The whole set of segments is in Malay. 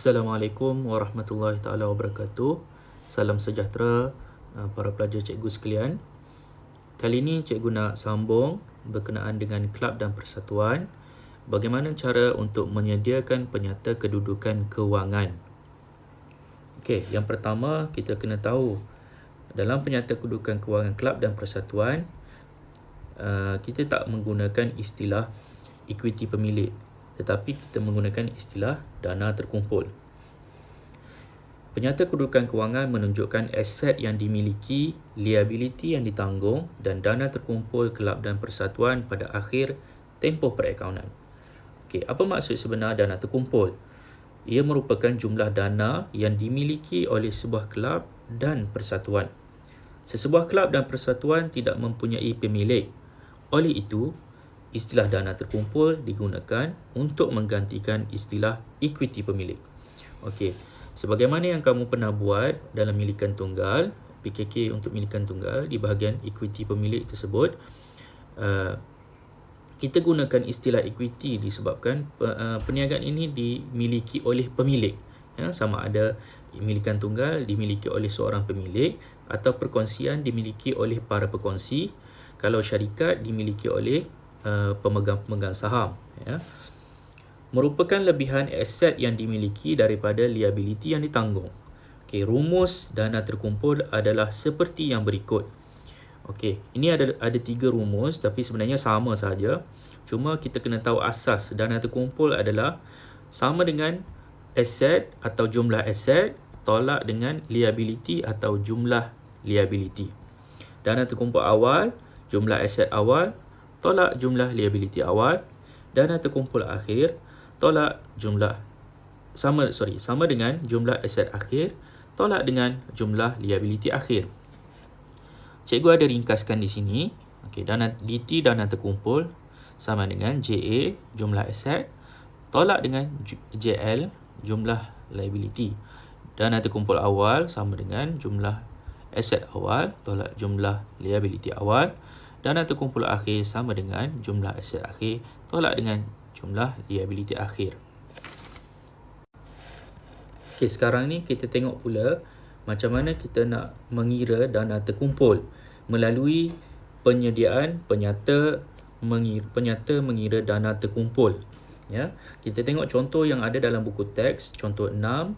Assalamualaikum warahmatullahi taala wabarakatuh. Salam sejahtera para pelajar cikgu sekalian. Kali ini cikgu nak sambung berkenaan dengan kelab dan persatuan. Bagaimana cara untuk menyediakan penyata kedudukan kewangan. Okey, yang pertama kita kena tahu dalam penyata kedudukan kewangan kelab dan persatuan kita tak menggunakan istilah equity pemilik, tetapi kita menggunakan istilah dana terkumpul. Penyata kedudukan kewangan menunjukkan aset yang dimiliki, liability yang ditanggung dan dana terkumpul kelab dan persatuan pada akhir tempoh perakaunan. Okey, apa maksud sebenar dana terkumpul? Ia merupakan jumlah dana yang dimiliki oleh sebuah kelab dan persatuan. Sesebuah kelab dan persatuan tidak mempunyai pemilik. Oleh itu, istilah dana terkumpul digunakan untuk menggantikan istilah equity pemilik. Okey, sebagaimana yang kamu pernah buat dalam milikan tunggal, PKK untuk milikan tunggal di bahagian equity pemilik tersebut, kita gunakan istilah equity disebabkan perniagaan ini dimiliki oleh pemilik. Ya, sama ada milikan tunggal dimiliki oleh seorang pemilik atau perkongsian dimiliki oleh para perkongsi. Kalau syarikat dimiliki oleh pemegang-pemegang saham, ya. Merupakan lebihan aset yang dimiliki daripada liability yang ditanggung. Okey, rumus dana terkumpul adalah seperti yang berikut. Okey, ini ada 3 rumus tapi sebenarnya sama sahaja. Cuma kita kena tahu asas dana terkumpul adalah sama dengan aset atau jumlah aset tolak dengan liability atau jumlah liability. Dana terkumpul awal, jumlah aset awal, tolak jumlah liability awal. Dana terkumpul akhir, tolak sama dengan jumlah aset akhir, tolak dengan jumlah liability akhir. Cikgu ada ringkaskan di sini. Okey, DT dana terkumpul sama dengan JA jumlah aset, tolak dengan JL jumlah liability. Dana terkumpul awal sama dengan jumlah aset awal tolak jumlah liability awal. Dana terkumpul akhir sama dengan jumlah aset akhir tolak dengan jumlah liability akhir. Okey, sekarang ni kita tengok pula macam mana kita nak mengira dana terkumpul melalui penyediaan penyata mengira dana terkumpul. Ya, kita tengok contoh yang ada dalam buku teks, contoh 6.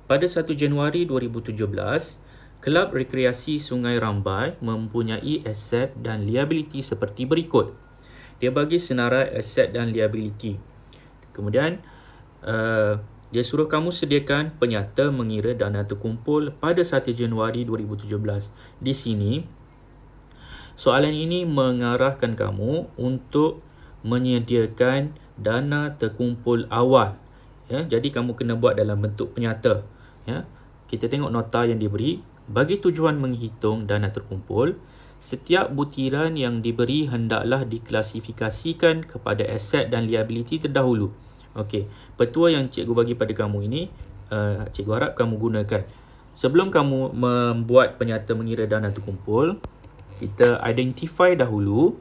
Pada 1 Januari 2017, Kelab Rekreasi Sungai Rambai mempunyai aset dan liability seperti berikut. Dia bagi senarai aset dan liability. Kemudian, dia suruh kamu sediakan penyata mengira dana terkumpul pada 1 Januari 2017. Di sini, soalan ini mengarahkan kamu untuk menyediakan dana terkumpul awal. Ya, jadi kamu kena buat dalam bentuk penyata. Ya, kita tengok nota yang diberi. Bagi tujuan menghitung dana terkumpul, setiap butiran yang diberi hendaklah diklasifikasikan kepada aset dan liability terdahulu. Okey, petua yang cikgu bagi pada kamu ini, cikgu harap kamu gunakan. Sebelum kamu membuat penyata mengira dana terkumpul, kita identify dahulu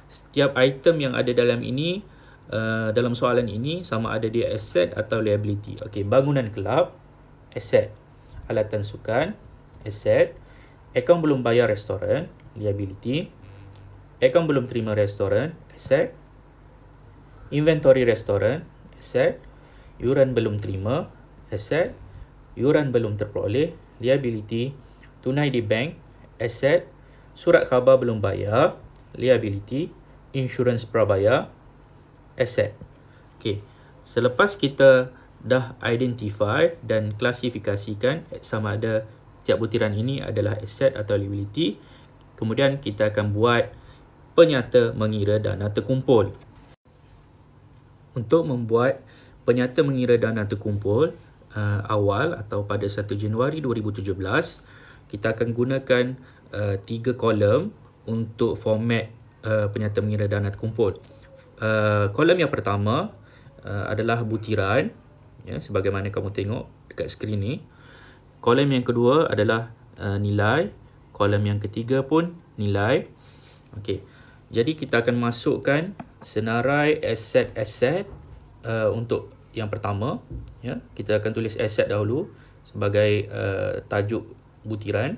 setiap item yang ada dalam ini, dalam soalan ini sama ada dia aset atau liability. Okey, bangunan kelab, aset. Alatan sukan, aset. Akaun belum bayar restoran, liability. Akaun belum terima restoran, aset. Inventory restoran, aset. Yuran belum terima, aset. Yuran belum terperoleh, liability. Tunai di bank, aset. Surat khabar belum bayar, liability. Insurans prabayar, aset. Okey, selepas kita dah identify dan klasifikasikan sama ada setiap butiran ini adalah aset atau liability, kemudian kita akan buat penyata mengira dana terkumpul. Untuk membuat penyata mengira dana terkumpul awal atau pada 1 Januari 2017, kita akan gunakan 3 kolom untuk format penyata mengira dana terkumpul. Kolom yang pertama adalah butiran, ya, sebagaimana kamu tengok dekat skrin ni. Kolom yang kedua adalah nilai. Kolom yang ketiga pun nilai. Okey, jadi kita akan masukkan senarai aset-aset untuk yang pertama, ya, kita akan tulis aset dahulu sebagai tajuk butiran.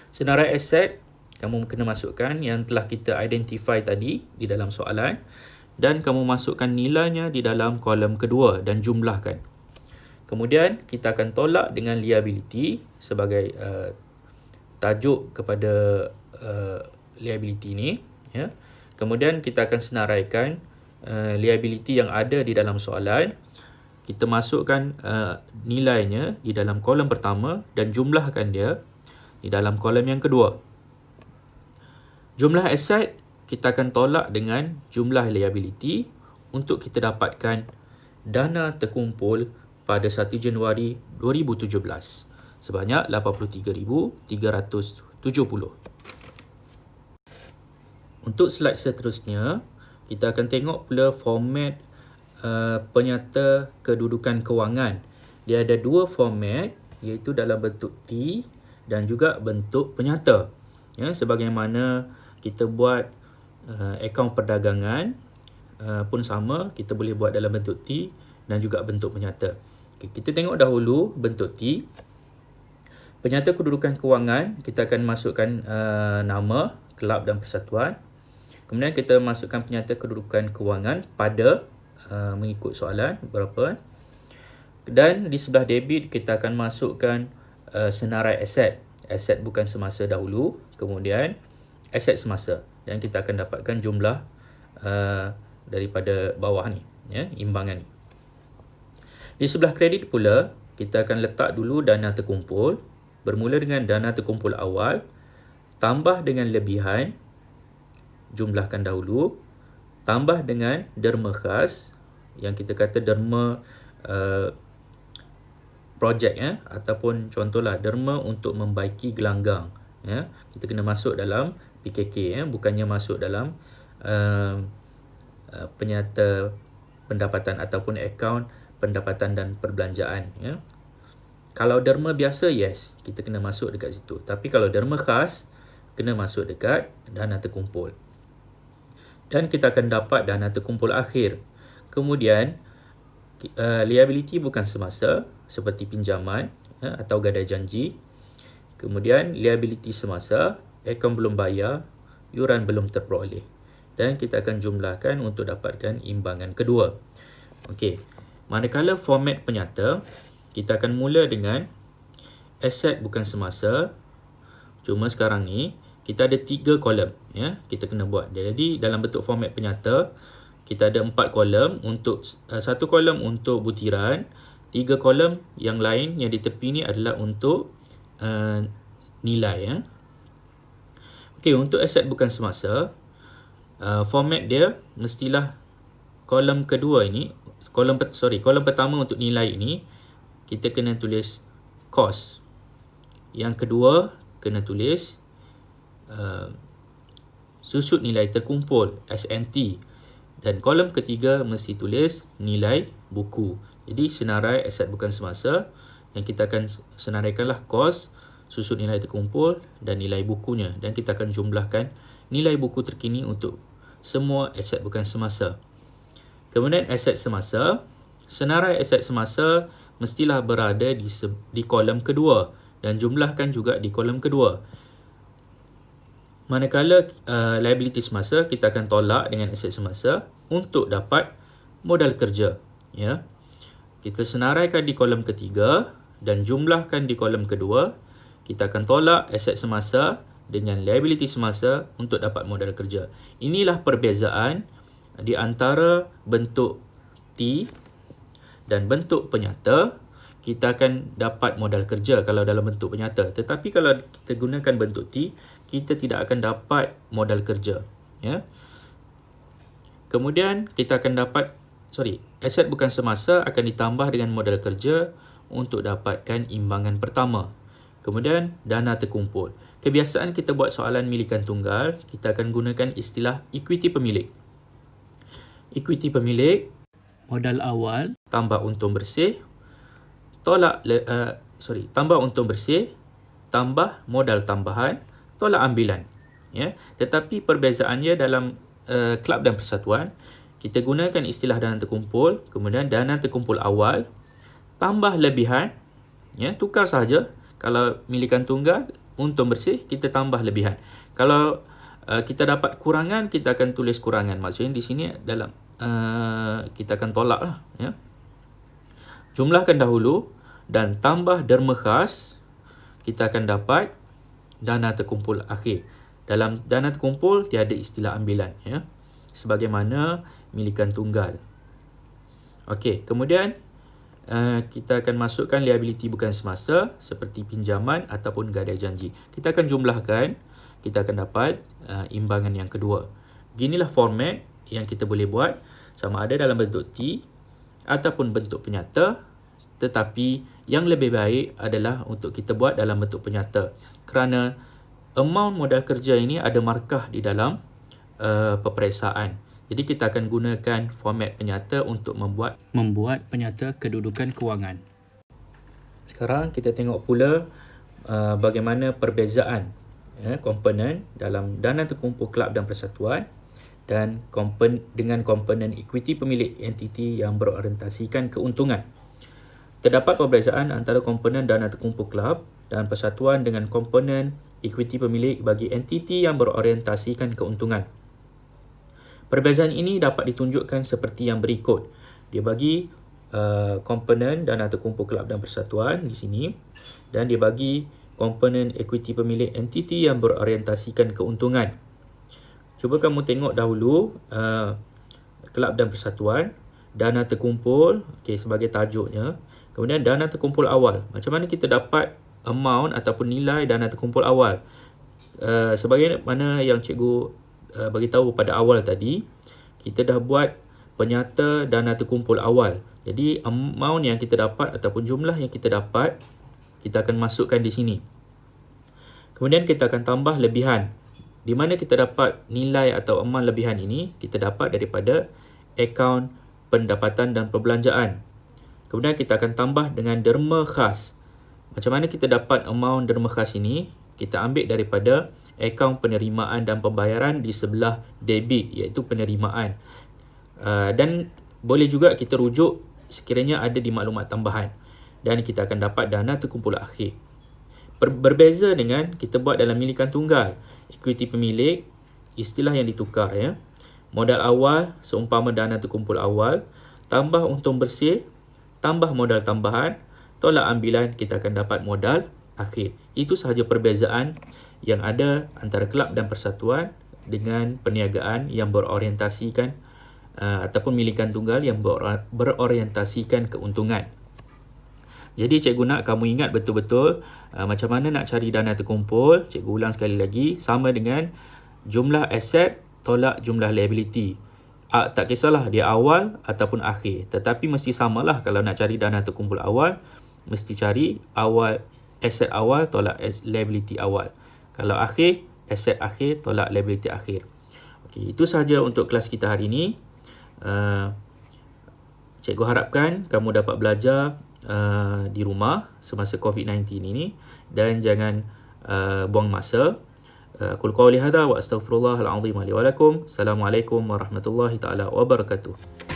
Senarai aset kamu kena masukkan yang telah kita identify tadi di dalam soalan dan kamu masukkan nilainya di dalam kolom kedua dan jumlahkan. Kemudian kita akan tolak dengan liability sebagai tajuk kepada liability ni, ya. Kemudian kita akan senaraikan liability yang ada di dalam soalan. Kita masukkan nilainya di dalam kolom pertama dan jumlahkan dia di dalam kolom yang kedua. Jumlah aset kita akan tolak dengan jumlah liability untuk kita dapatkan dana terkumpul pada 1 Januari 2017 sebanyak 83,370. Untuk slide seterusnya, kita akan tengok pula format penyata kedudukan kewangan. Dia ada dua format, iaitu dalam bentuk T dan juga bentuk penyata. Ya, sebagaimana kita buat akaun perdagangan pun sama, kita boleh buat dalam bentuk T dan juga bentuk penyata. Okay, kita tengok dahulu bentuk T. Penyata kedudukan kewangan, kita akan masukkan nama, kelab dan persatuan. Kemudian kita masukkan penyata kedudukan kewangan pada mengikut soalan berapa. Dan di sebelah debit kita akan masukkan senarai aset. Aset bukan semasa dahulu, kemudian aset semasa. Dan kita akan dapatkan jumlah daripada bawah ni, ya, imbangan ni. Di sebelah kredit pula, kita akan letak dulu dana terkumpul. Bermula dengan dana terkumpul awal, tambah dengan lebihan, jumlahkan dahulu, tambah dengan derma khas, yang kita kata derma projek, ya, ataupun contohlah derma untuk membaiki gelanggang, ya. Kita kena masuk dalam PKK, ya, bukannya masuk dalam penyata pendapatan ataupun akaun pendapatan dan perbelanjaan, ya. Kalau derma biasa, yes, kita kena masuk dekat situ. Tapi kalau derma khas, kena masuk dekat dana terkumpul. Dan kita akan dapat dana terkumpul akhir. Kemudian, liability bukan semasa, seperti pinjaman, ya, atau gadai janji. Kemudian, liability semasa, akaun belum bayar, yuran belum terperoleh. Dan kita akan jumlahkan untuk dapatkan imbangan kedua. Okey, manakala format penyata, kita akan mula dengan aset bukan semasa. Cuma sekarang ni, kita ada 3 kolom, ya, kita kena buat. Jadi dalam bentuk format penyata, kita ada 4 kolom untuk 1 kolom untuk butiran, 3 kolom yang lain yang di tepi ni adalah untuk nilai, ya. Okey, untuk aset bukan semasa, format dia mestilah kolom kedua ini, kolom pertama untuk nilai ini kita kena tulis cost. Yang kedua kena tulis susut nilai terkumpul SNT, dan kolom ketiga mesti tulis nilai buku. Jadi senarai aset bukan semasa yang kita akan senaraikanlah kos, susut nilai terkumpul dan nilai bukunya, dan kita akan jumlahkan nilai buku terkini untuk semua aset bukan semasa. Kemudian aset semasa, senarai aset semasa mestilah berada di kolom kedua dan jumlahkan juga di kolom kedua. Manakala liability semasa, kita akan tolak dengan aset semasa untuk dapat modal kerja, ya. Kita senaraikan di kolom ketiga dan jumlahkan di kolom kedua. Kita akan tolak aset semasa dengan liability semasa untuk dapat modal kerja. Inilah perbezaan di antara bentuk T dan bentuk penyata. Kita akan dapat modal kerja kalau dalam bentuk penyata. Tetapi kalau kita gunakan bentuk T, kita tidak akan dapat modal kerja, ya. Kemudian kita akan dapat aset bukan semasa akan ditambah dengan modal kerja untuk dapatkan imbangan pertama. Kemudian dana terkumpul. Kebiasaan kita buat soalan milikan tunggal, kita akan gunakan istilah equity pemilik. Equity pemilik, modal awal tambah untung bersih, tambah untung bersih tambah modal tambahan tolak ambilan, ya. Tetapi perbezaannya dalam kelab dan persatuan, kita gunakan istilah dana terkumpul, kemudian dana terkumpul awal tambah lebihan, ya, tukar saja. Kalau milikan tunggal, untung bersih, kita tambah lebihan. Kalau kita dapat kurangan, kita akan tulis kurangan. Maksudnya di sini dalam kita akan tolak lah, ya. Jumlahkan dahulu dan tambah derma khas, kita akan dapat dana terkumpul akhir. Dalam dana terkumpul tiada istilah ambilan, ya, sebagaimana milikan tunggal. Okey, kemudian kita akan masukkan liability bukan semasa seperti pinjaman ataupun gadai janji. Kita akan jumlahkan, kita akan dapat imbangan yang kedua. Beginilah format yang kita boleh buat, sama ada dalam bentuk T ataupun bentuk penyata, tetapi yang lebih baik adalah untuk kita buat dalam bentuk penyata kerana amount modal kerja ini ada markah di dalam peperiksaan. Jadi kita akan gunakan format penyata untuk membuat penyata kedudukan kewangan. Sekarang kita tengok pula bagaimana perbezaan komponen dalam dana terkumpul kelab dan persatuan dan dengan komponen equity pemilik entiti yang berorientasikan keuntungan. Terdapat perbezaan antara komponen dana terkumpul kelab dan persatuan dengan komponen equity pemilik bagi entiti yang berorientasikan keuntungan. Perbezaan ini dapat ditunjukkan seperti yang berikut. Dia bagi komponen dana terkumpul kelab dan persatuan di sini, dan dia bagi komponen equity pemilik entiti yang berorientasikan keuntungan. Cuba kamu tengok dahulu kelab dan persatuan, dana terkumpul, sebagai tajuknya. Kemudian dana terkumpul awal. Macam mana kita dapat amount ataupun nilai dana terkumpul awal? Sebagaimana yang cikgu beritahu pada awal tadi, kita dah buat penyata dana terkumpul awal. Jadi amount yang kita dapat ataupun jumlah yang kita dapat, kita akan masukkan di sini. Kemudian kita akan tambah lebihan. Di mana kita dapat nilai atau amount lebihan ini, kita dapat daripada akaun pendapatan dan perbelanjaan. Kemudian kita akan tambah dengan derma khas. Macam mana kita dapat amount derma khas ini? Kita ambil daripada akaun penerimaan dan pembayaran di sebelah debit, iaitu penerimaan. Dan boleh juga kita rujuk sekiranya ada di maklumat tambahan. Dan kita akan dapat dana terkumpul akhir. Berbeza dengan kita buat dalam milikan tunggal. Equity pemilik, istilah yang ditukar, ya. Modal awal seumpama dana terkumpul awal, tambah untung bersih, tambah modal tambahan, tolak ambilan, kita akan dapat modal akhir. Itu sahaja perbezaan yang ada antara kelab dan persatuan dengan perniagaan yang berorientasikan ataupun milikan tunggal yang berorientasikan keuntungan. Jadi cikgu nak kamu ingat betul-betul macam mana nak cari dana terkumpul. Cikgu ulang sekali lagi, sama dengan jumlah aset tolak jumlah liability. Tak kisahlah dia awal ataupun akhir, tetapi mesti samalah. Kalau nak cari dana terkumpul awal, mesti cari awal, aset awal tolak liability awal. Kalau akhir, aset akhir tolak liability akhir. Okey, itu sahaja untuk kelas kita hari ini. Cikgu harapkan kamu dapat belajar di rumah semasa COVID-19 ini dan jangan buang masa. Qul qawli hadha wa astaghfirullahal azim li wa lakum. Assalamualaikum warahmatullahi taala wabarakatuh.